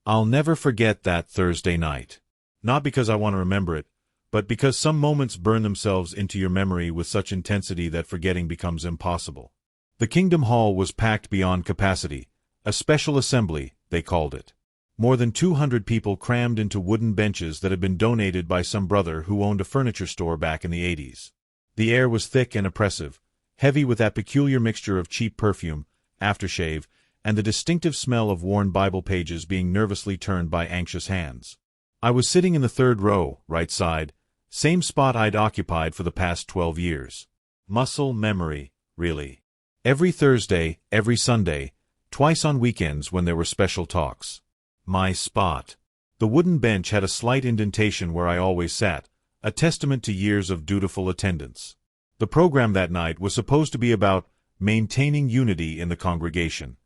I'll never forget that Thursday night. Not because I want to remember it, but because some moments burn themselves into your memory with such intensity that forgetting becomes impossible. The Kingdom Hall was packed beyond capacity, a special assembly, they called it. More than 200 people crammed into wooden benches that had been donated by some brother who owned a furniture store back in the 80s. The air was thick and oppressive, heavy with that peculiar mixture of cheap perfume, aftershave, and the distinctive smell of worn Bible pages being nervously turned by anxious hands. I was sitting in the third row, right side, same spot I'd occupied for the past 12 years. Muscle memory, really. Every Thursday, every Sunday, twice on weekends when there were special talks. My spot. The wooden bench had a slight indentation where I always sat, a testament to years of dutiful attendance. The program that night was supposed to be about maintaining unity in the congregation.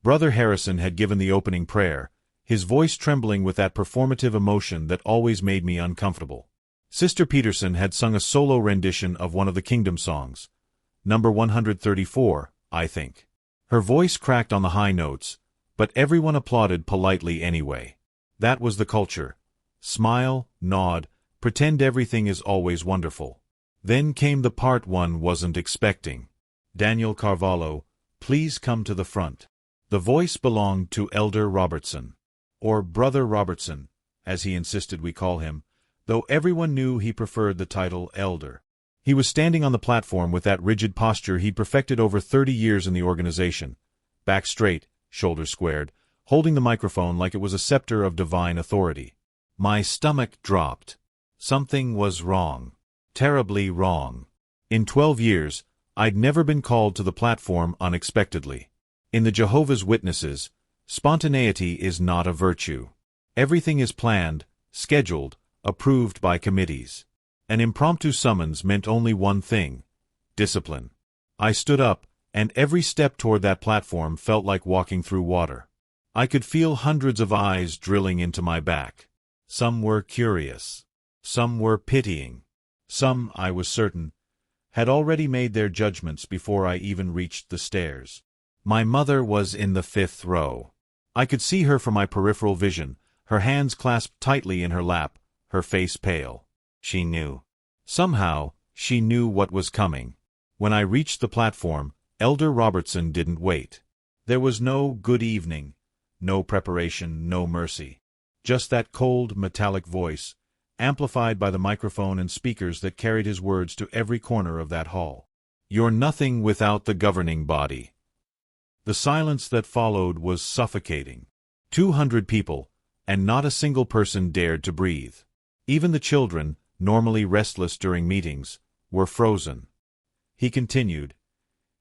Brother Harrison had given the opening prayer, his voice trembling with that performative emotion that always made me uncomfortable. Sister Peterson had sung a solo rendition of one of the Kingdom songs, number 134, I think. Her voice cracked on the high notes, but everyone applauded politely anyway. That was the culture. Smile, nod, pretend everything is always wonderful. Then came the part one wasn't expecting. Daniel Carvalho, please come to the front. The voice belonged to Elder Robertson, or Brother Robertson, as he insisted we call him, though everyone knew he preferred the title Elder. He was standing on the platform with that rigid posture he'd perfected over 30 years in the organization, back straight, shoulders squared, holding the microphone like it was a scepter of divine authority. My stomach dropped. Something was wrong. Terribly wrong. In 12 years, I'd never been called to the platform unexpectedly. In the Jehovah's Witnesses, spontaneity is not a virtue. Everything is planned, scheduled, approved by committees. An impromptu summons meant only one thing: discipline. I stood up, and every step toward that platform felt like walking through water. I could feel hundreds of eyes drilling into my back. Some were curious. Some were pitying. Some, I was certain, had already made their judgments before I even reached the stairs. My mother was in the 5th row. I could see her from my peripheral vision, her hands clasped tightly in her lap, her face pale. She knew. Somehow, she knew what was coming. When I reached the platform, Elder Robertson didn't wait. There was no good evening, no preparation, no mercy. Just that cold, metallic voice, amplified by the microphone and speakers that carried his words to every corner of that hall. You're nothing without the governing body. The silence that followed was suffocating. 200 people, and not a single person dared to breathe. Even the children, normally restless during meetings, were frozen. He continued,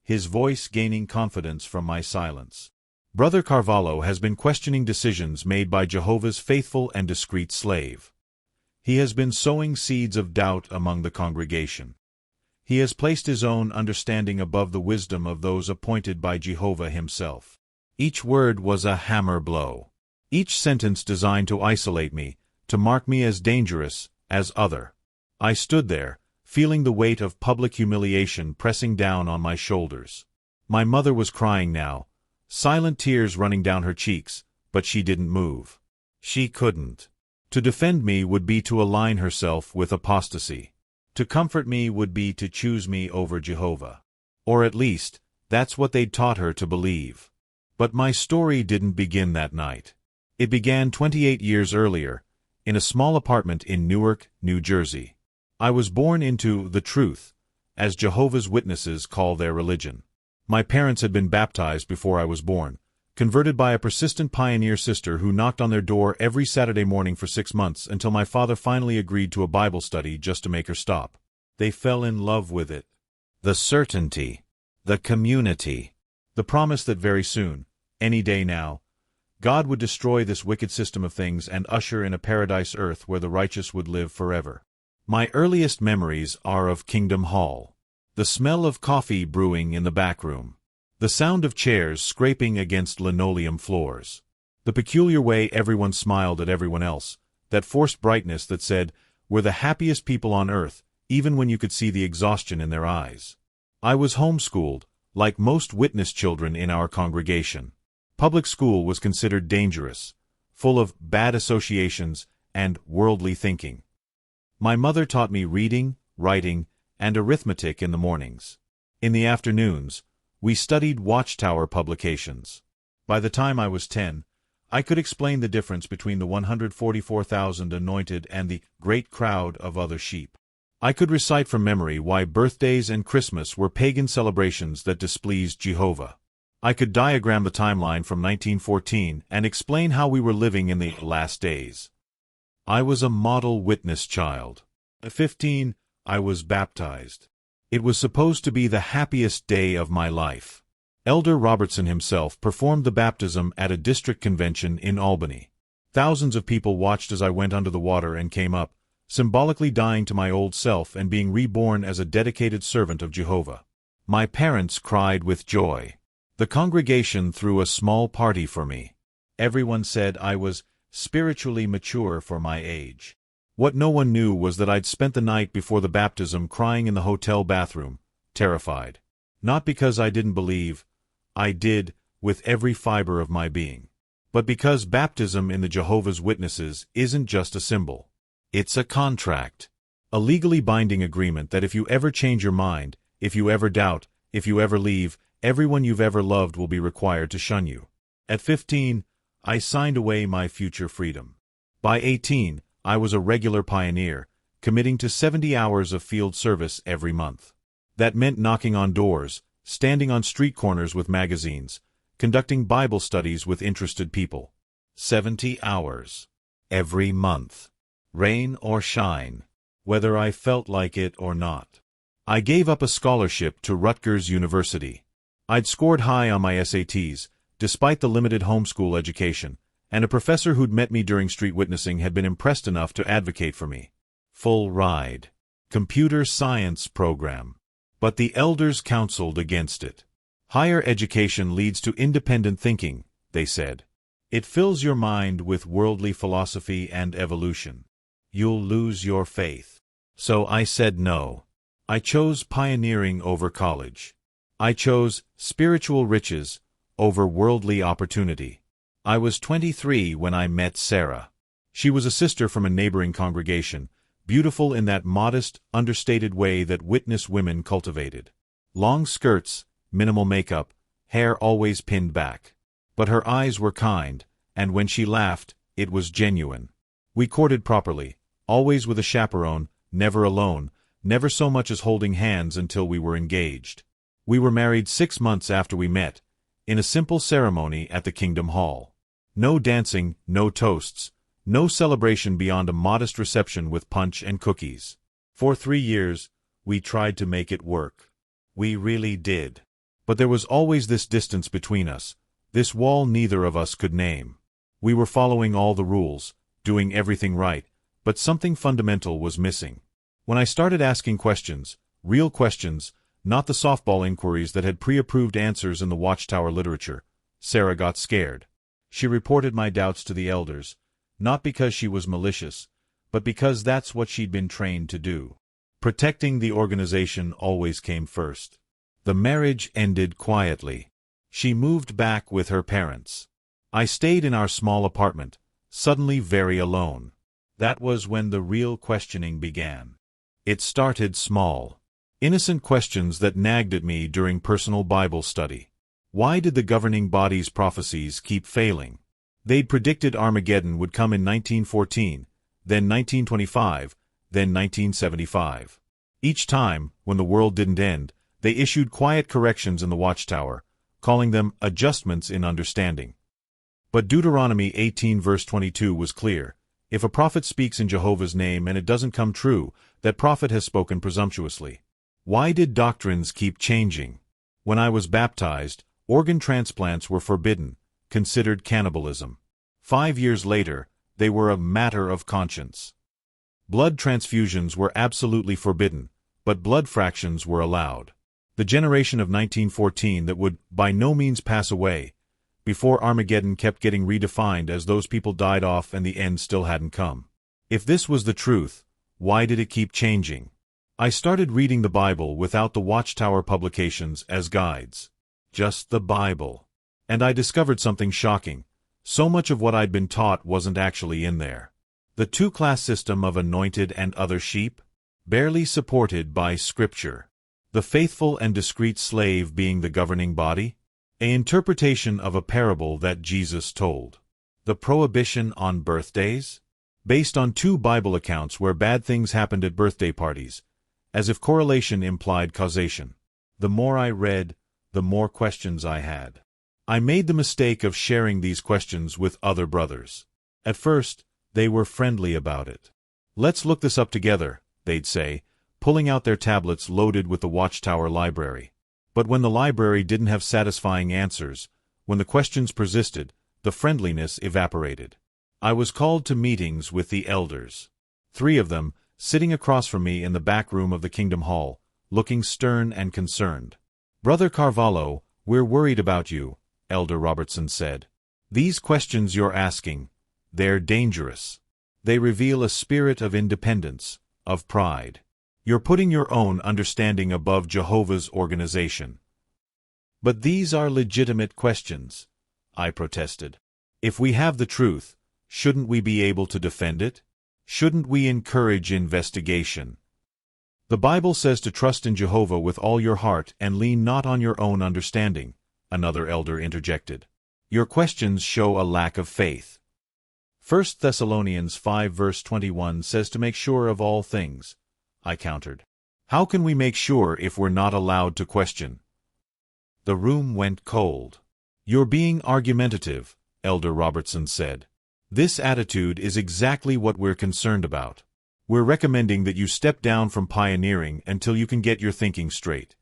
his voice gaining confidence from my silence. Brother Carvalho has been questioning decisions made by Jehovah's faithful and discreet slave. He has been sowing seeds of doubt among the congregation. He has placed his own understanding above the wisdom of those appointed by Jehovah himself. Each word was a hammer blow. Each sentence designed to isolate me, to mark me as dangerous, as other. I stood there, feeling the weight of public humiliation pressing down on my shoulders. My mother was crying now, silent tears running down her cheeks, but she didn't move. She couldn't. To defend me would be to align herself with apostasy. To comfort me would be to choose me over Jehovah. Or at least, that's what they'd taught her to believe. But my story didn't begin that night. It began 28 years earlier, in a small apartment in Newark, New Jersey. I was born into the truth, as Jehovah's Witnesses call their religion. My parents had been baptized before I was born, converted by a persistent pioneer sister who knocked on their door every Saturday morning for 6 months until my father finally agreed to a Bible study just to make her stop. They fell in love with it. The certainty, the community, the promise that very soon, any day now, God would destroy this wicked system of things and usher in a paradise earth where the righteous would live forever. My earliest memories are of Kingdom Hall. The smell of coffee brewing in the back room. The sound of chairs scraping against linoleum floors. The peculiar way everyone smiled at everyone else. That forced brightness that said, we're the happiest people on earth, even when you could see the exhaustion in their eyes. I was homeschooled, like most witness children in our congregation. Public school was considered dangerous. full of bad associations and worldly thinking. My mother taught me reading, writing, and arithmetic in the mornings. In the afternoons, we studied Watchtower publications. By the time I was 10, I could explain the difference between the 144,000 anointed and the great crowd of other sheep. I could recite from memory why birthdays and Christmas were pagan celebrations that displeased Jehovah. I could diagram the timeline from 1914 and explain how we were living in the last days. I was a model witness child. At 15, I was baptized. It was supposed to be the happiest day of my life. Elder Robertson himself performed the baptism at a district convention in Albany. Thousands of people watched as I went under the water and came up, symbolically dying to my old self and being reborn as a dedicated servant of Jehovah. My parents cried with joy. The congregation threw a small party for me. Everyone said I was spiritually mature for my age. What no one knew was that I'd spent the night before the baptism crying in the hotel bathroom, terrified. Not because I didn't believe, I did, with every fiber of my being. But because baptism in the Jehovah's Witnesses isn't just a symbol. It's a contract. A legally binding agreement that if you ever change your mind, if you ever doubt, if you ever leave, everyone you've ever loved will be required to shun you. At 15, I signed away my future freedom. By 18, I was a regular pioneer, committing to 70 hours of field service every month. That meant knocking on doors, standing on street corners with magazines, conducting Bible studies with interested people. 70 hours. Every month. Rain or shine. Whether I felt like it or not. I gave up a scholarship to Rutgers University. I'd scored high on my SATs, despite the limited homeschool education, and a professor who'd met me during street witnessing had been impressed enough to advocate for me. Full ride. Computer science program. But the elders counseled against it. Higher education leads to independent thinking, they said. It fills your mind with worldly philosophy and evolution. You'll lose your faith. So I said no. I chose pioneering over college. I chose spiritual riches over worldly opportunity. I was 23 when I met Sarah. She was a sister from a neighboring congregation, beautiful in that modest, understated way that witness women cultivated. Long skirts, minimal makeup, hair always pinned back. But her eyes were kind, and when she laughed, it was genuine. We courted properly, always with a chaperone, never alone, never so much as holding hands until we were engaged. We were married 6 months after we met, in a simple ceremony at the Kingdom Hall. No dancing, no toasts, no celebration beyond a modest reception with punch and cookies. For 3 years, we tried to make it work. We really did. But there was always this distance between us, this wall neither of us could name. We were following all the rules, doing everything right, but something fundamental was missing. When I started asking questions, real questions, not the softball inquiries that had pre-approved answers in the Watchtower literature, Sarah got scared. She reported my doubts to the elders, not because she was malicious, but because that's what she'd been trained to do. Protecting the organization always came first. The marriage ended quietly. She moved back with her parents. I stayed in our small apartment, suddenly very alone. That was when the real questioning began. It started small. Innocent questions that nagged at me during personal Bible study. Why did the governing body's prophecies keep failing? They'd predicted Armageddon would come in 1914, then 1925, then 1975. Each time, when the world didn't end, they issued quiet corrections in the Watchtower, calling them adjustments in understanding. But Deuteronomy 18 verse 22 was clear. If a prophet speaks in Jehovah's name and it doesn't come true, that prophet has spoken presumptuously. Why did doctrines keep changing? When I was baptized, organ transplants were forbidden, considered cannibalism. 5 years later, they were a matter of conscience. Blood transfusions were absolutely forbidden, but blood fractions were allowed. The generation of 1914 that would by no means pass away, before Armageddon kept getting redefined as those people died off and the end still hadn't come. If this was the truth, why did it keep changing? I started reading the Bible without the Watchtower publications as guides. Just the Bible. And I discovered something shocking. So much of what I'd been taught wasn't actually in there. The two-class system of anointed and other sheep, barely supported by Scripture. The faithful and discreet slave being the governing body, an interpretation of a parable that Jesus told. The prohibition on birthdays, based on two Bible accounts where bad things happened at birthday parties, as if correlation implied causation. The more I read, the more questions I had. I made the mistake of sharing these questions with other brothers. At first, they were friendly about it. "Let's look this up together," they'd say, pulling out their tablets loaded with the Watchtower library. But when the library didn't have satisfying answers, when the questions persisted, the friendliness evaporated. I was called to meetings with the elders. 3 of them, sitting across from me in the back room of the Kingdom Hall, looking stern and concerned. "Brother Carvalho, we're worried about you," Elder Robertson said. "These questions you're asking, they're dangerous. They reveal a spirit of independence, of pride. You're putting your own understanding above Jehovah's organization." "But these are legitimate questions," I protested. "If we have the truth, shouldn't we be able to defend it? Shouldn't we encourage investigation?" "The Bible says to trust in Jehovah with all your heart and lean not on your own understanding," another elder interjected. "Your questions show a lack of faith." 1 Thessalonians 5 verse 21 says to make sure of all things, I countered. "How can we make sure if we're not allowed to question?" The room went cold. "You're being argumentative," Elder Robertson said. "This attitude is exactly what we're concerned about. We're recommending that you step down from pioneering until you can get your thinking straight."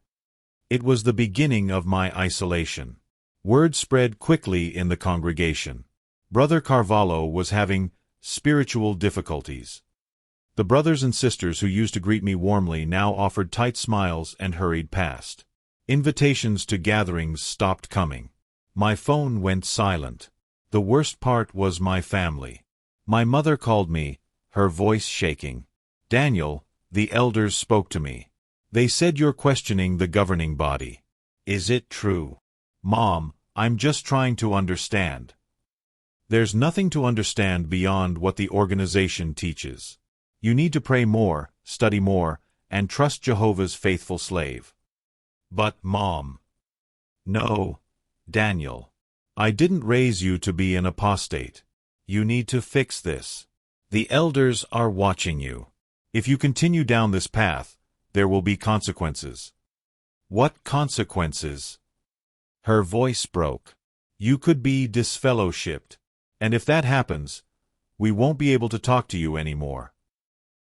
It was the beginning of my isolation. Word spread quickly in the congregation. Brother Carvalho was having spiritual difficulties. The brothers and sisters who used to greet me warmly now offered tight smiles and hurried past. Invitations to gatherings stopped coming. My phone went silent. The worst part was my family. My mother called me, her voice shaking. "Daniel, the elders spoke to me. They said you're questioning the governing body. Is it true?" "Mom, I'm just trying to understand." There's nothing to understand beyond what the organization teaches. You need to pray more, study more, and trust Jehovah's faithful slave. "But, Mom." "No, Daniel. I didn't raise you to be an apostate. You need to fix this. The elders are watching you. If you continue down this path, there will be consequences." "What consequences?" Her voice broke. "You could be disfellowshipped. And if that happens, we won't be able to talk to you anymore."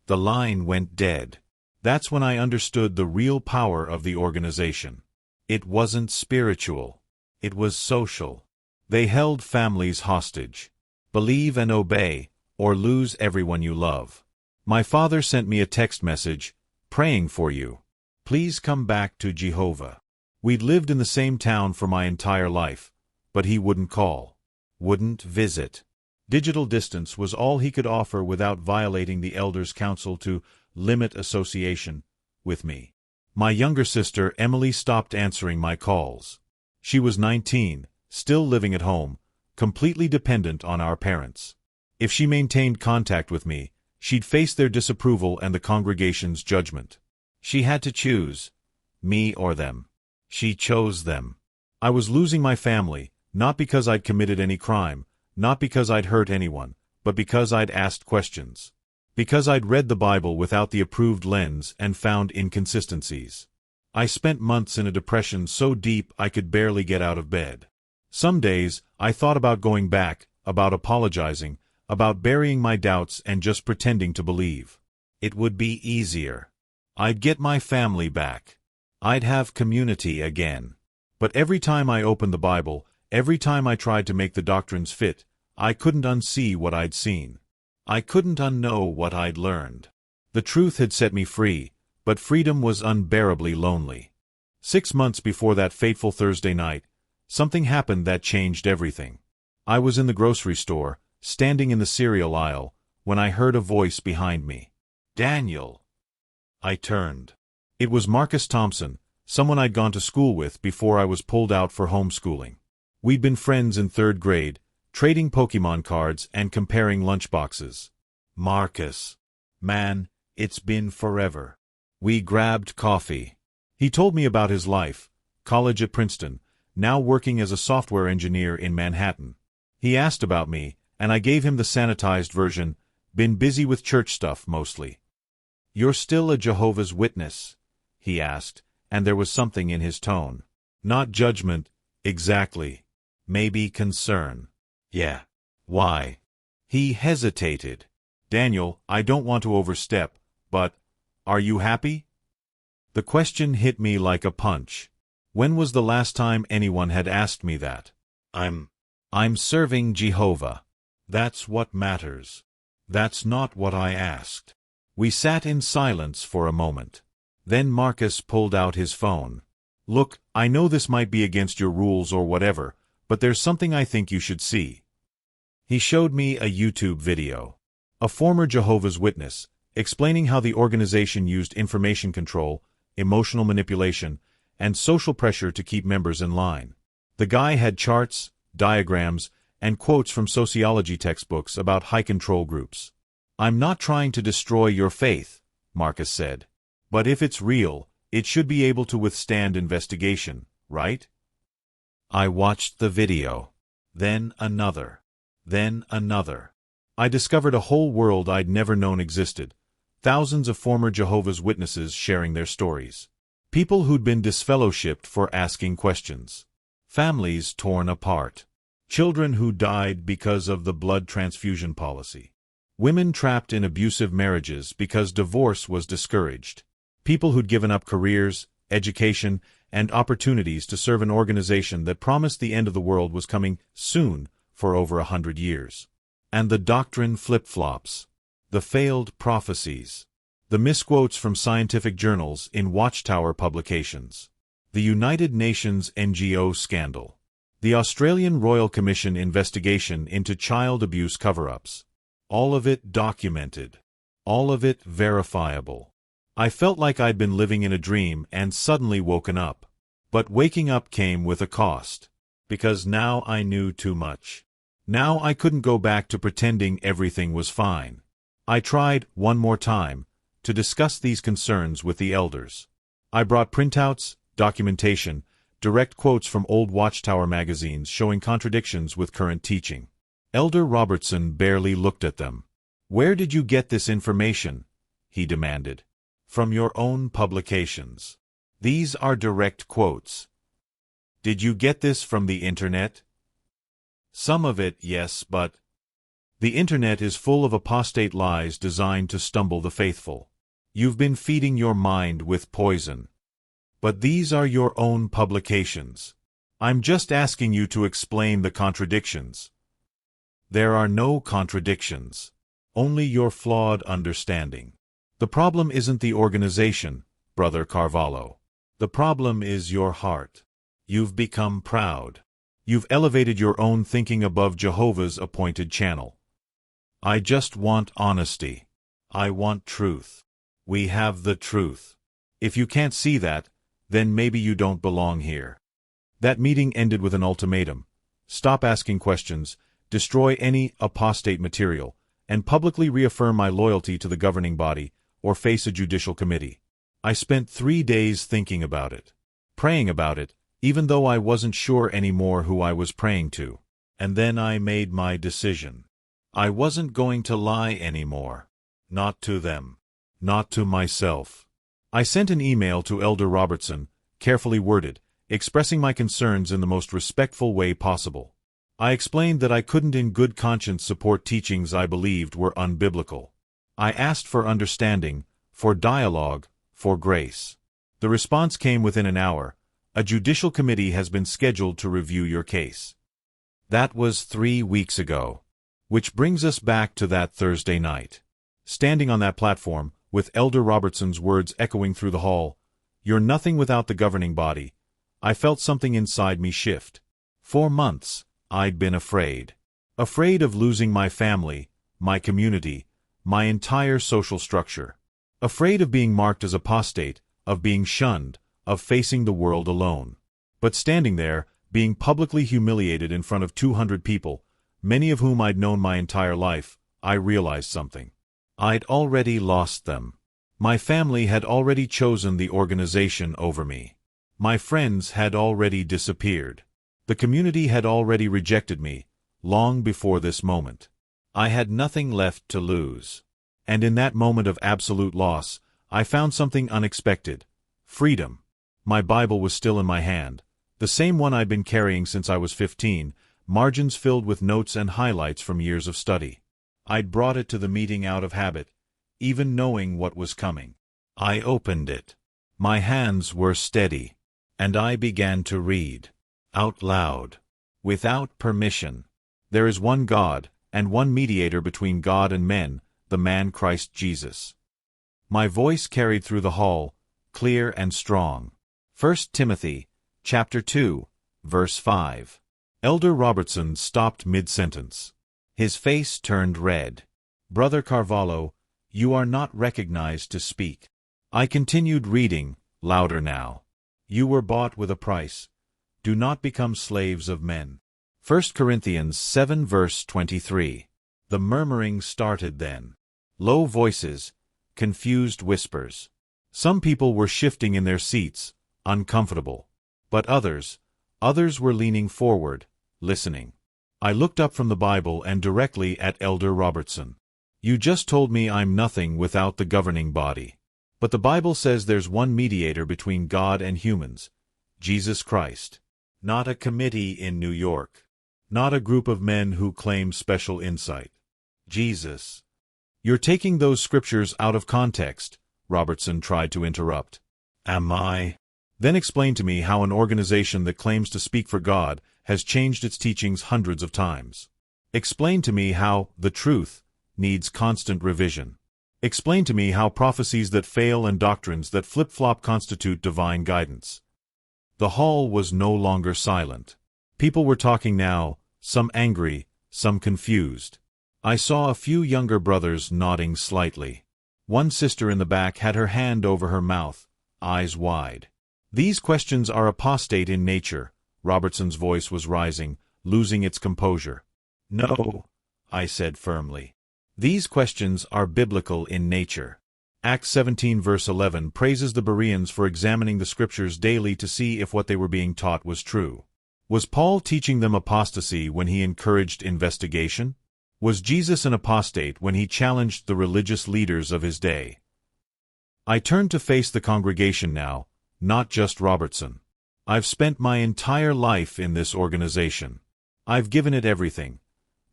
The line went dead. That's when I understood the real power of the organization. It wasn't spiritual. It was social. They held families hostage. Believe and obey, or lose everyone you love. My father sent me a text message, "Praying for you. Please come back to Jehovah." We'd lived in the same town for my entire life, but he wouldn't call, wouldn't visit. Digital distance was all he could offer without violating the elders' counsel to limit association with me. My younger sister, Emily, stopped answering my calls. She was 19, still living at home, completely dependent on our parents. If she maintained contact with me, she'd face their disapproval and the congregation's judgment. She had to choose, me or them. She chose them. I was losing my family, not because I'd committed any crime, not because I'd hurt anyone, but because I'd asked questions. Because I'd read the Bible without the approved lens and found inconsistencies. I spent months in a depression so deep I could barely get out of bed. Some days, I thought about going back, about apologizing, about burying my doubts and just pretending to believe. It would be easier. I'd get my family back. I'd have community again. But every time I opened the Bible, every time I tried to make the doctrines fit, I couldn't unsee what I'd seen. I couldn't unknow what I'd learned. The truth had set me free, but freedom was unbearably lonely. 6 months before that fateful Thursday night, something happened that changed everything. I was in the grocery store, standing in the cereal aisle, when I heard a voice behind me. "Daniel." I turned. It was Marcus Thompson, someone I'd gone to school with before I was pulled out for homeschooling. We'd been friends in 3rd grade, trading Pokemon cards and comparing lunchboxes. Marcus. Man, it's been forever. We grabbed coffee. He told me about his life, college at Princeton, now working as a software engineer in Manhattan. He asked about me, and I gave him the sanitized version, been busy with church stuff mostly. You're still a Jehovah's Witness? He asked, and there was something in his tone. Not judgment, exactly. Maybe concern. Yeah. Why? He hesitated. Daniel, I don't want to overstep, but, are you happy? The question hit me like a punch. When was the last time anyone had asked me that? I'm serving Jehovah. That's what matters. That's not what I asked. We sat in silence for a moment. Then Marcus pulled out his phone. Look, I know this might be against your rules or whatever, but there's something I think you should see. He showed me a YouTube video. A former Jehovah's Witness, explaining how the organization used information control, emotional manipulation, and social pressure to keep members in line. The guy had charts, diagrams, and quotes from sociology textbooks about high-control groups. I'm not trying to destroy your faith, Marcus said. But if it's real, it should be able to withstand investigation, right? I watched the video. Then another. Then another. I discovered a whole world I'd never known existed. Thousands of former Jehovah's Witnesses sharing their stories. People who'd been disfellowshipped for asking questions. Families torn apart. Children who died because of the blood transfusion policy. Women trapped in abusive marriages because divorce was discouraged. People who'd given up careers, education, and opportunities to serve an organization that promised the end of the world was coming soon for over 100 years. And the doctrine flip-flops. The failed prophecies. The misquotes from scientific journals in Watchtower publications. The United Nations NGO scandal. The Australian Royal Commission investigation into child abuse cover-ups. All of it documented. All of it verifiable. I felt like I'd been living in a dream and suddenly woken up. But waking up came with a cost. Because now I knew too much. Now I couldn't go back to pretending everything was fine. I tried, one more time, to discuss these concerns with the elders. I brought printouts, documentation, direct quotes from old Watchtower magazines showing contradictions with current teaching. Elder Robertson barely looked at them. Where did you get this information? He demanded. From your own publications. These are direct quotes. Did you get this from the internet? Some of it, yes, but the internet is full of apostate lies designed to stumble the faithful. You've been feeding your mind with poison. But these are your own publications. I'm just asking you to explain the contradictions. There are no contradictions. Only your flawed understanding. The problem isn't the organization, Brother Carvalho. The problem is your heart. You've become proud. You've elevated your own thinking above Jehovah's appointed channel. I just want honesty. I want truth. We have the truth. If you can't see that, then maybe you don't belong here. That meeting ended with an ultimatum. Stop asking questions, destroy any apostate material, and publicly reaffirm my loyalty to the governing body, or face a judicial committee. I spent 3 days thinking about it. Praying about it, even though I wasn't sure anymore who I was praying to. And then I made my decision. I wasn't going to lie anymore. Not to them. Not to myself. I sent an email to Elder Robertson, carefully worded, expressing my concerns in the most respectful way possible. I explained that I couldn't in good conscience support teachings I believed were unbiblical. I asked for understanding, for dialogue, for grace. The response came within an hour. A judicial committee has been scheduled to review your case. That was 3 weeks ago. Which brings us back to that Thursday night. Standing on that platform, with Elder Robertson's words echoing through the hall, "You're nothing without the governing body," I felt something inside me shift. For months, I'd been afraid. Afraid of losing my family, my community, my entire social structure. Afraid of being marked as apostate, of being shunned, of facing the world alone. But standing there, being publicly humiliated in front of 200 people, many of whom I'd known my entire life, I realized something. I'd already lost them. My family had already chosen the organization over me. My friends had already disappeared. The community had already rejected me, long before this moment. I had nothing left to lose. And in that moment of absolute loss, I found something unexpected. Freedom. My Bible was still in my hand, the same one I'd been carrying since I was 15, margins filled with notes and highlights from years of study. I'd brought it to the meeting out of habit, even knowing what was coming. I opened it. My hands were steady, and I began to read. Out loud. Without permission. There is one God, and one mediator between God and men, the man Christ Jesus. My voice carried through the hall, clear and strong. 1 Timothy, chapter 2, verse 5. Elder Robertson stopped mid-sentence. His face turned red. Brother Carvalho, you are not recognized to speak. I continued reading, louder now. You were bought with a price. Do not become slaves of men. 1 Corinthians 7 verse 23. The murmuring started then. Low voices, confused whispers. Some people were shifting in their seats, uncomfortable. But others were leaning forward, listening. I looked up from the Bible and directly at Elder Robertson. You just told me I'm nothing without the governing body. But the Bible says there's one mediator between God and humans, Jesus Christ. Not a committee in New York. Not a group of men who claim special insight. Jesus. You're taking those scriptures out of context, Robertson tried to interrupt. Am I? Then explain to me how an organization that claims to speak for God has changed its teachings hundreds of times. Explain to me how the truth needs constant revision. Explain to me how prophecies that fail and doctrines that flip-flop constitute divine guidance. The hall was no longer silent. People were talking now, some angry, some confused. I saw a few younger brothers nodding slightly. One sister in the back had her hand over her mouth, eyes wide. These questions are apostate in nature. Robertson's voice was rising, losing its composure. No, I said firmly. These questions are biblical in nature. Acts 17 verse 11 praises the Bereans for examining the scriptures daily to see if what they were being taught was true. Was Paul teaching them apostasy when he encouraged investigation? Was Jesus an apostate when he challenged the religious leaders of his day? I turned to face the congregation now, not just Robertson. I've spent my entire life in this organization. I've given it everything.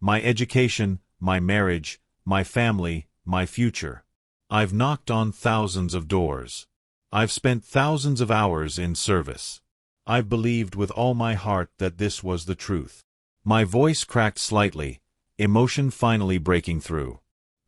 My education, my marriage, my family, my future. I've knocked on thousands of doors. I've spent thousands of hours in service. I've believed with all my heart that this was the truth. My voice cracked slightly, emotion finally breaking through.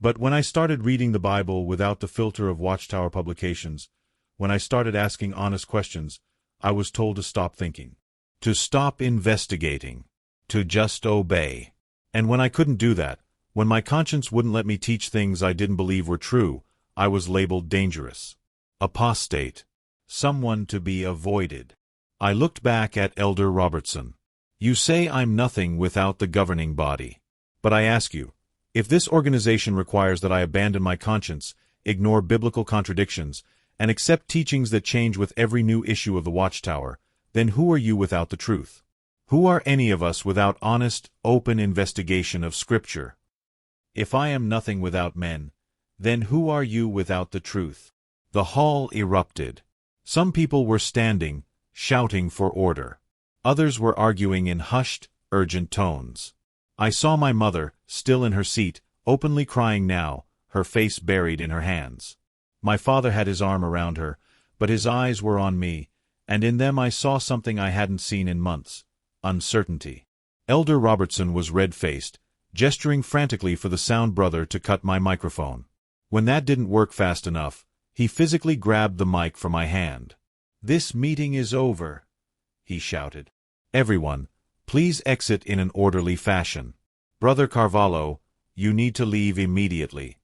But when I started reading the Bible without the filter of Watchtower publications, when I started asking honest questions, I was told to stop thinking, to stop investigating, to just obey. And when I couldn't do that, when my conscience wouldn't let me teach things I didn't believe were true, I was labeled dangerous. Apostate. Someone to be avoided. I looked back at Elder Robertson. You say I'm nothing without the governing body. But I ask you, if this organization requires that I abandon my conscience, ignore biblical contradictions, and accept teachings that change with every new issue of the Watchtower, then who are you without the truth? Who are any of us without honest, open investigation of Scripture? If I am nothing without men, then who are you without the truth? The hall erupted. Some people were standing, shouting for order. Others were arguing in hushed, urgent tones. I saw my mother, still in her seat, openly crying now, her face buried in her hands. My father had his arm around her, but his eyes were on me, and in them I saw something I hadn't seen in months: uncertainty. Elder Robertson was red-faced, gesturing frantically for the sound brother to cut my microphone. When that didn't work fast enough, he physically grabbed the mic from my hand. "This meeting is over," he shouted. "Everyone, please exit in an orderly fashion. Brother Carvalho, you need to leave immediately."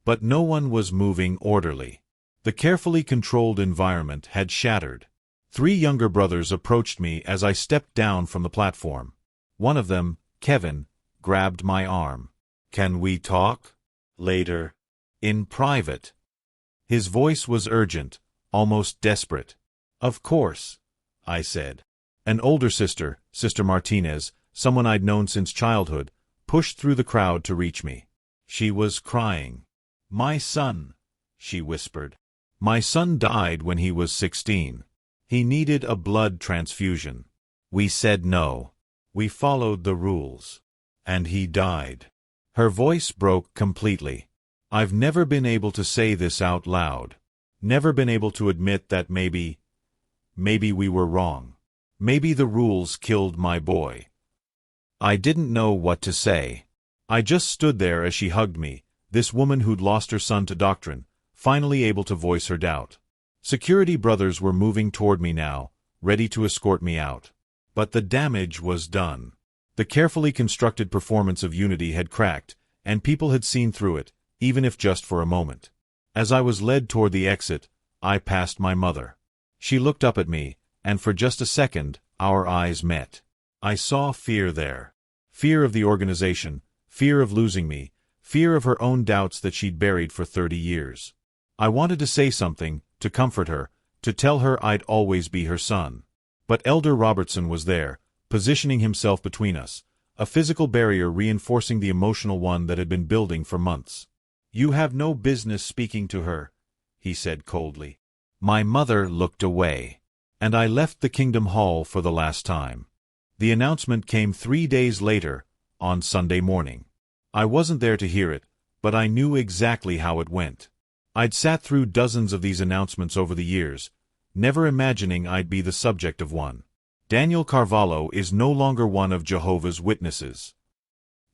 But no one was moving orderly. The carefully controlled environment had shattered. 3 younger brothers approached me as I stepped down from the platform. One of them, Kevin, grabbed my arm. "Can we talk? Later. In private." His voice was urgent, almost desperate. "Of course," I said. An older sister, Sister Martinez, someone I'd known since childhood, pushed through the crowd to reach me. She was crying. "My son," she whispered. "My son died when he was 16. He needed a blood transfusion. We said no. We followed the rules. And he died." Her voice broke completely. I've never been able to say this out loud. Never been able to admit that maybe we were wrong. Maybe the rules killed my boy. I didn't know what to say. I just stood there as she hugged me, this woman who'd lost her son to doctrine, finally able to voice her doubt. Security brothers were moving toward me now, ready to escort me out. But the damage was done. The carefully constructed performance of unity had cracked, and people had seen through it, even if just for a moment. As I was led toward the exit, I passed my mother. She looked up at me, and for just a second, our eyes met. I saw fear there. Fear of the organization, fear of losing me, fear of her own doubts that she'd buried for 30 years. I wanted to say something, to comfort her, to tell her I'd always be her son. But Elder Robertson was there, positioning himself between us, a physical barrier reinforcing the emotional one that had been building for months. "You have no business speaking to her," he said coldly. My mother looked away, and I left the Kingdom Hall for the last time. The announcement came 3 days later, on Sunday morning. I wasn't there to hear it, but I knew exactly how it went. I'd sat through dozens of these announcements over the years, never imagining I'd be the subject of one. Daniel Carvalho is no longer one of Jehovah's Witnesses.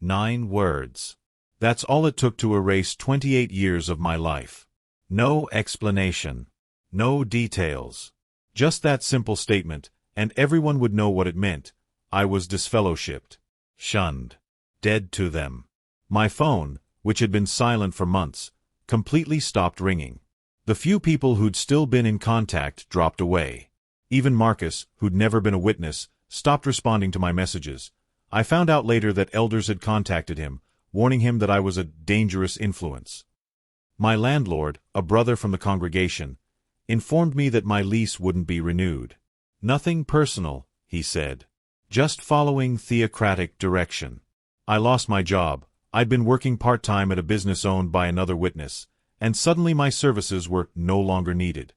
9 words. That's all it took to erase 28 years of my life. No explanation. No details. Just that simple statement, and everyone would know what it meant. I was disfellowshipped. Shunned. Dead to them. My phone, which had been silent for months, completely stopped ringing. The few people who'd still been in contact dropped away. Even Marcus, who'd never been a witness, stopped responding to my messages. I found out later that elders had contacted him, warning him that I was a dangerous influence. My landlord, a brother from the congregation, informed me that my lease wouldn't be renewed. "Nothing personal," he said. "Just following theocratic direction." I lost my job. I'd been working part-time at a business owned by another witness, and suddenly my services were no longer needed.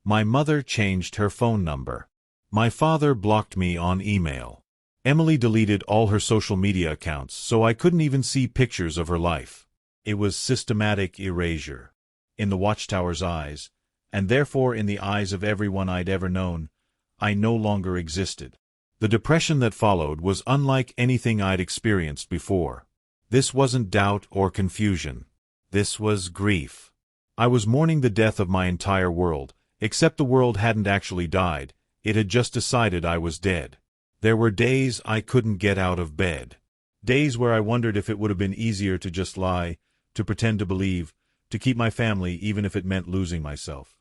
My mother changed her phone number. My father blocked me on email. Emily deleted all her social media accounts, so I couldn't even see pictures of her life. It was systematic erasure. In the Watchtower's eyes, and therefore in the eyes of everyone I'd ever known, I no longer existed. The depression that followed was unlike anything I'd experienced before. This wasn't doubt or confusion. This was grief. I was mourning the death of my entire world, except the world hadn't actually died, it had just decided I was dead. There were days I couldn't get out of bed. Days where I wondered if it would have been easier to just lie, to pretend to believe, to keep my family even if it meant losing myself.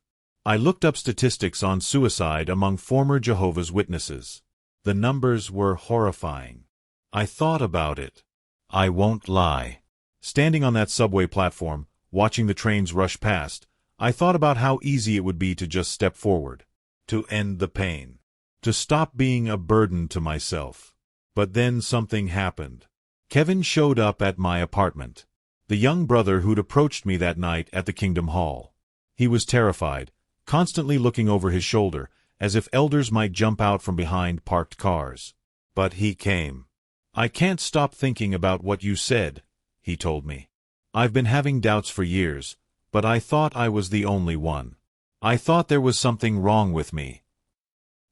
I looked up statistics on suicide among former Jehovah's Witnesses. The numbers were horrifying. I thought about it. I won't lie. Standing on that subway platform, watching the trains rush past, I thought about how easy it would be to just step forward, to end the pain, to stop being a burden to myself. But then something happened. Kevin showed up at my apartment. The young brother who'd approached me that night at the Kingdom Hall. He was terrified, constantly looking over his shoulder, as if elders might jump out from behind parked cars. But he came. "I can't stop thinking about what you said," he told me. "I've been having doubts for years, but I thought I was the only one. I thought there was something wrong with me."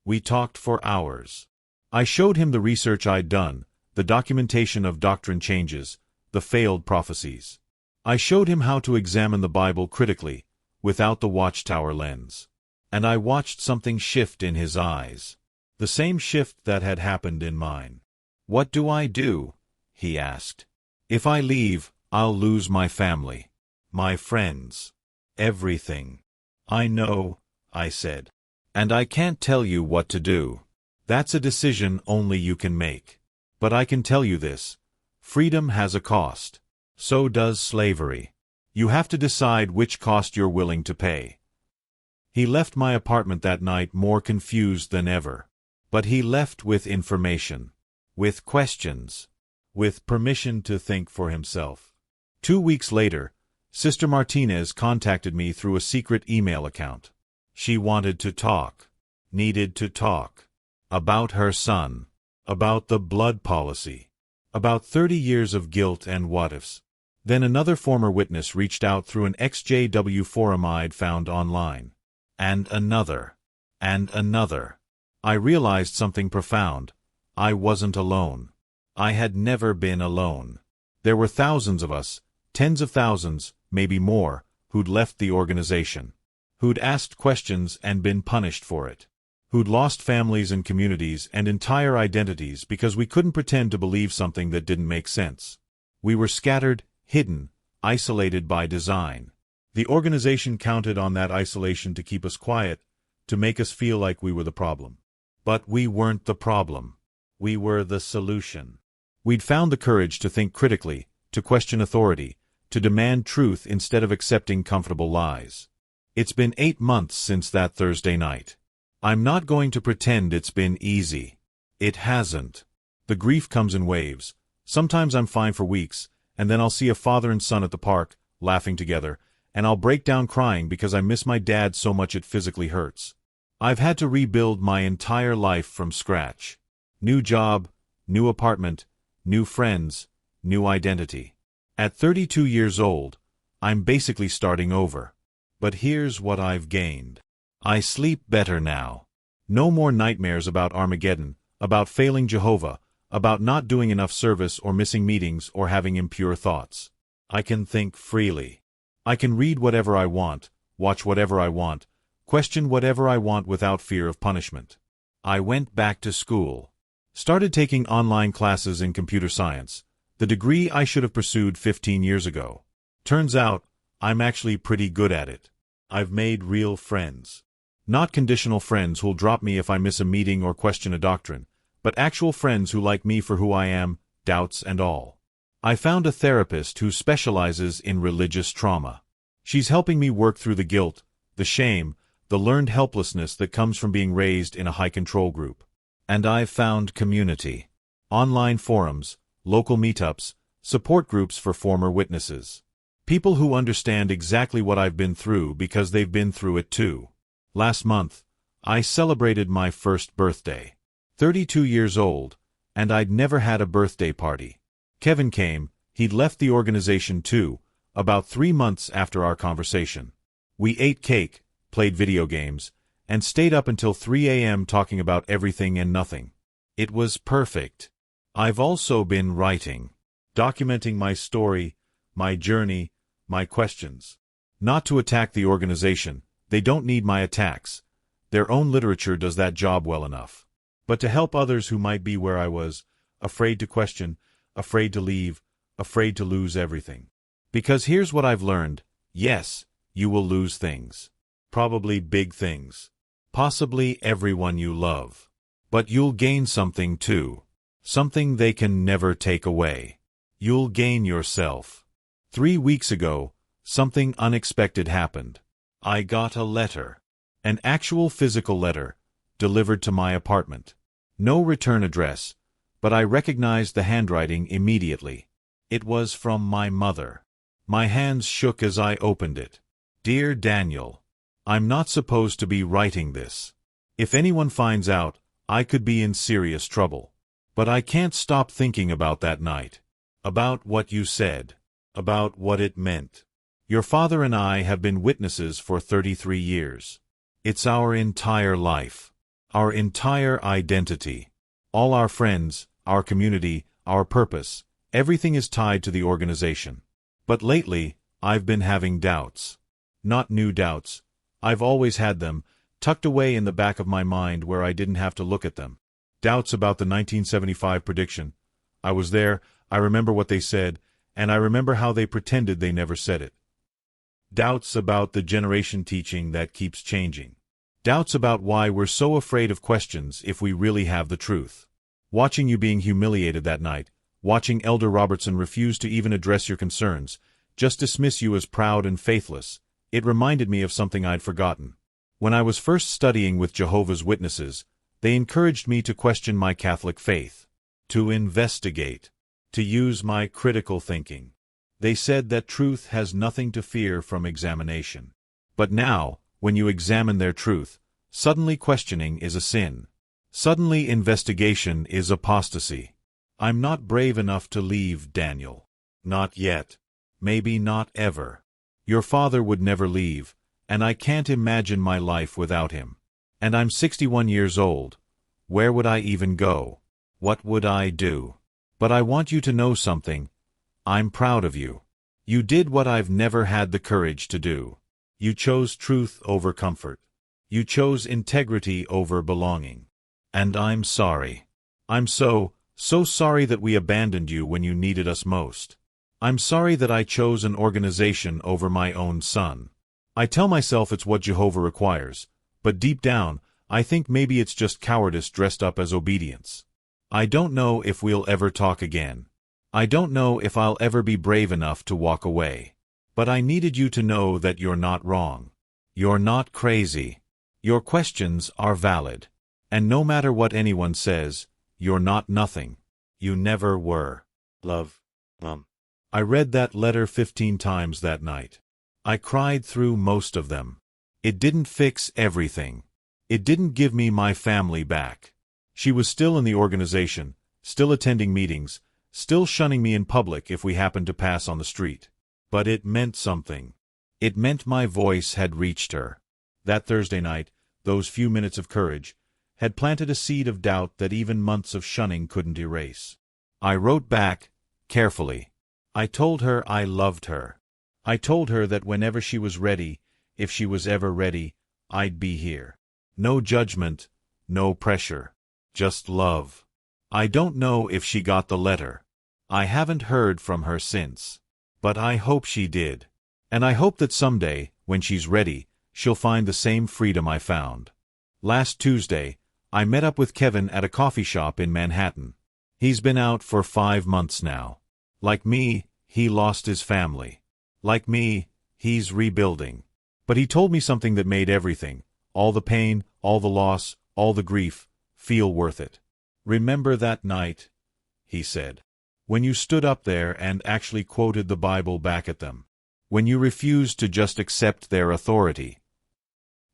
We talked for hours. I showed him the research I'd done, the documentation of doctrine changes, the failed prophecies. I showed him how to examine the Bible critically, without the Watchtower lens. And I watched something shift in his eyes. The same shift that had happened in mine. "What do I do?" he asked. "If I leave, I'll lose my family, my friends, everything." "I know," I said. "And I can't tell you what to do. That's a decision only you can make. But I can tell you this. Freedom has a cost. So does slavery. You have to decide which cost you're willing to pay. He left my apartment that night more confused than ever. But he left with information, with questions, with permission to think for himself. 2 weeks later, Sister Martinez contacted me through a secret email account. She wanted to talk, needed to talk, about her son, about the blood policy, about 30 years of guilt and what-ifs. Then another former witness reached out through an Ex-Jehovah forum I'd found online. And another. And another. I realized something profound. I wasn't alone. I had never been alone. There were thousands of us, tens of thousands, maybe more, who'd left the organization, who'd asked questions and been punished for it, who'd lost families and communities and entire identities because we couldn't pretend to believe something that didn't make sense. We were scattered, hidden, isolated by design. The organization counted on that isolation to keep us quiet, to make us feel like we were the problem. But we weren't the problem. We were the solution. We'd found the courage to think critically, to question authority, to demand truth instead of accepting comfortable lies. It's been 8 months since that Thursday night. I'm not going to pretend it's been easy. It hasn't. The grief comes in waves. Sometimes I'm fine for weeks, and then I'll see a father and son at the park, laughing together, and I'll break down crying because I miss my dad so much it physically hurts. I've had to rebuild my entire life from scratch. New job, new apartment, new friends, new identity. At 32 years old, I'm basically starting over. But here's what I've gained. I sleep better now. No more nightmares about Armageddon, about failing Jehovah, about not doing enough service or missing meetings or having impure thoughts. I can think freely. I can read whatever I want, watch whatever I want, question whatever I want without fear of punishment. I went back to school. Started taking online classes in computer science, the degree I should have pursued 15 years ago. Turns out, I'm actually pretty good at it. I've made real friends. Not conditional friends who'll drop me if I miss a meeting or question a doctrine, but actual friends who like me for who I am, doubts and all. I found a therapist who specializes in religious trauma. She's helping me work through the guilt, the shame, the learned helplessness that comes from being raised in a high-control group. And I've found community. Online forums, local meetups, support groups for former witnesses. People who understand exactly what I've been through because they've been through it too. Last month, I celebrated my first birthday. 32 years old, and I'd never had a birthday party. Kevin came, he'd left the organization too, about 3 months after our conversation. We ate cake, played video games, and stayed up until 3 a.m. talking about everything and nothing. It was perfect. I've also been writing, documenting my story, my journey, my questions. Not to attack the organization, they don't need my attacks. Their own literature does that job well enough. But to help others who might be where I was, afraid to question, afraid to leave, afraid to lose everything. Because here's what I've learned. Yes, you will lose things. Probably big things. Possibly everyone you love. But you'll gain something too. Something they can never take away. You'll gain yourself. 3 weeks ago, something unexpected happened. I got a letter. An actual physical letter, delivered to my apartment. No return address, but I recognized the handwriting immediately. It was from my mother. My hands shook as I opened it. Dear Daniel, I'm not supposed to be writing this. If anyone finds out, I could be in serious trouble. But I can't stop thinking about that night. About what you said. About what it meant. Your father and I have been witnesses for 33 years. It's our entire life. Our entire identity. All our friends, our community, our purpose, everything is tied to the organization. But lately, I've been having doubts. Not new doubts. I've always had them, tucked away in the back of my mind where I didn't have to look at them. Doubts about the 1975 prediction. I was there, I remember what they said, and I remember how they pretended they never said it. Doubts about the generation teaching that keeps changing. Doubts about why we're so afraid of questions if we really have the truth. Watching you being humiliated that night, watching Elder Robertson refuse to even address your concerns, just dismiss you as proud and faithless, it reminded me of something I'd forgotten. When I was first studying with Jehovah's Witnesses, they encouraged me to question my Catholic faith, to investigate, to use my critical thinking. They said that truth has nothing to fear from examination. But now, when you examine their truth, suddenly questioning is a sin. Suddenly investigation is apostasy. I'm not brave enough to leave, Daniel. Not yet. Maybe not ever. Your father would never leave, and I can't imagine my life without him. And I'm 61 years old. Where would I even go? What would I do? But I want you to know something. I'm proud of you. You did what I've never had the courage to do. You chose truth over comfort. You chose integrity over belonging. And I'm sorry. I'm so sorry that we abandoned you when you needed us most. I'm sorry that I chose an organization over my own son. I tell myself it's what Jehovah requires, but deep down, I think maybe it's just cowardice dressed up as obedience. I don't know if we'll ever talk again. I don't know if I'll ever be brave enough to walk away. But I needed you to know that you're not wrong. You're not crazy. Your questions are valid. And no matter what anyone says, you're not nothing. You never were. Love, Mom. I read that letter 15 times that night. I cried through most of them. It didn't fix everything. It didn't give me my family back. She was still in the organization, still attending meetings, still shunning me in public if we happened to pass on the street. But it meant something. It meant my voice had reached her. That Thursday night, those few minutes of courage, had planted a seed of doubt that even months of shunning couldn't erase. I wrote back, carefully. I told her I loved her. I told her that whenever she was ready, if she was ever ready, I'd be here. No judgment, no pressure. Just love. I don't know if she got the letter. I haven't heard from her since. But I hope she did. And I hope that someday, when she's ready, she'll find the same freedom I found. Last Tuesday, I met up with Kevin at a coffee shop in Manhattan. He's been out for 5 months now. Like me, he lost his family. Like me, he's rebuilding. But he told me something that made everything, all the pain, all the loss, all the grief, feel worth it. Remember that night, he said, when you stood up there and actually quoted the Bible back at them. When you refused to just accept their authority.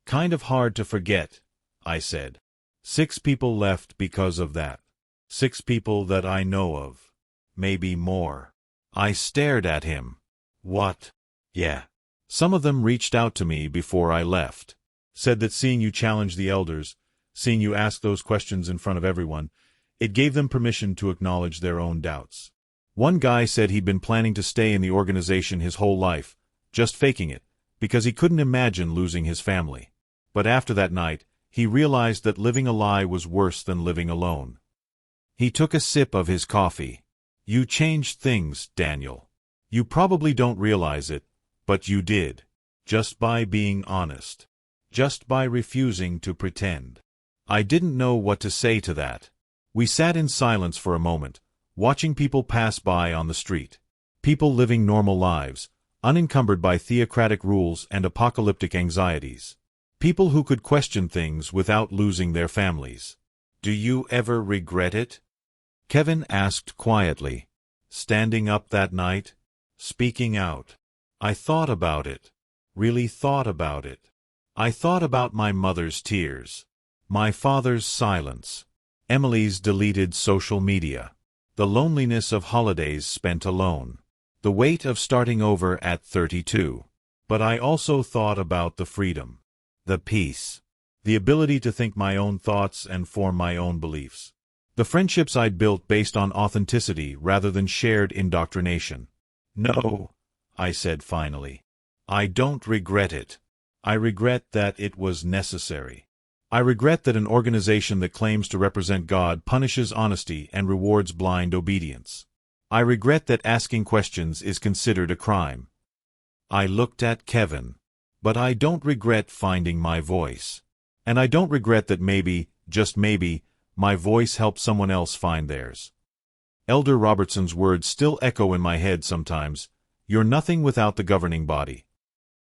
Kind of hard to forget, I said. 6 people left because of that. 6 people that I know of. Maybe more. I stared at him. What? Yeah. Some of them reached out to me before I left. Said that seeing you challenge the elders, seeing you ask those questions in front of everyone, it gave them permission to acknowledge their own doubts. One guy said he'd been planning to stay in the organization his whole life, just faking it, because he couldn't imagine losing his family. But after that night, he realized that living a lie was worse than living alone. He took a sip of his coffee. You changed things, Daniel. You probably don't realize it, but you did. Just by being honest. Just by refusing to pretend. I didn't know what to say to that. We sat in silence for a moment, watching people pass by on the street. People living normal lives, unencumbered by theocratic rules and apocalyptic anxieties. People who could question things without losing their families. Do you ever regret it? Kevin asked quietly. Standing up that night? Speaking out. I thought about it. Really thought about it. I thought about my mother's tears. My father's silence. Emily's deleted social media. The loneliness of holidays spent alone. The weight of starting over at 32. But I also thought about the freedom. The peace. The ability to think my own thoughts and form my own beliefs. The friendships I'd built based on authenticity rather than shared indoctrination. No, I said finally. I don't regret it. I regret that it was necessary. I regret that an organization that claims to represent God punishes honesty and rewards blind obedience. I regret that asking questions is considered a crime. I looked at Kevin. But I don't regret finding my voice. And I don't regret that maybe, just maybe, my voice helped someone else find theirs. Elder Robertson's words still echo in my head sometimes. You're nothing without the governing body.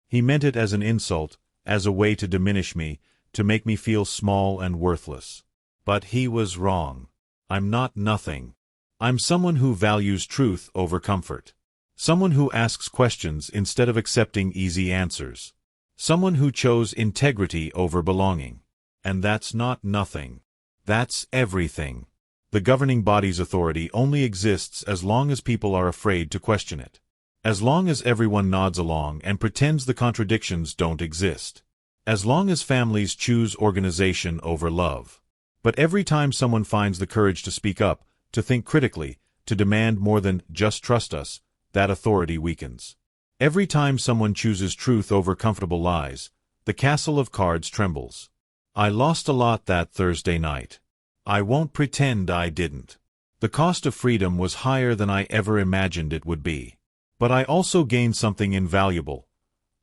He meant it as an insult, as a way to diminish me, to make me feel small and worthless. But he was wrong. I'm not nothing. I'm someone who values truth over comfort. Someone who asks questions instead of accepting easy answers. Someone who chose integrity over belonging. And that's not nothing. That's everything. The governing body's authority only exists as long as people are afraid to question it. As long as everyone nods along and pretends the contradictions don't exist. As long as families choose organization over love. But every time someone finds the courage to speak up, to think critically, to demand more than just trust us, that authority weakens. Every time someone chooses truth over comfortable lies, the castle of cards trembles. I lost a lot that Thursday night. I won't pretend I didn't. The cost of freedom was higher than I ever imagined it would be. But I also gained something invaluable.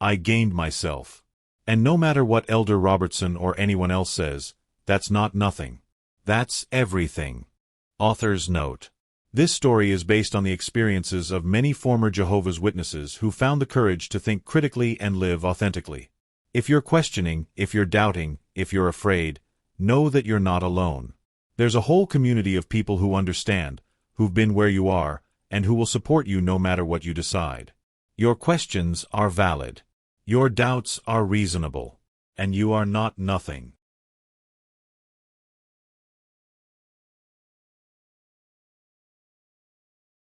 I gained myself. And no matter what Elder Robertson or anyone else says, that's not nothing. That's everything. Author's note. This story is based on the experiences of many former Jehovah's Witnesses who found the courage to think critically and live authentically. If you're questioning, if you're doubting, if you're afraid, know that you're not alone. There's a whole community of people who understand, who've been where you are, and who will support you no matter what you decide. Your questions are valid. Your doubts are reasonable. And you are not nothing.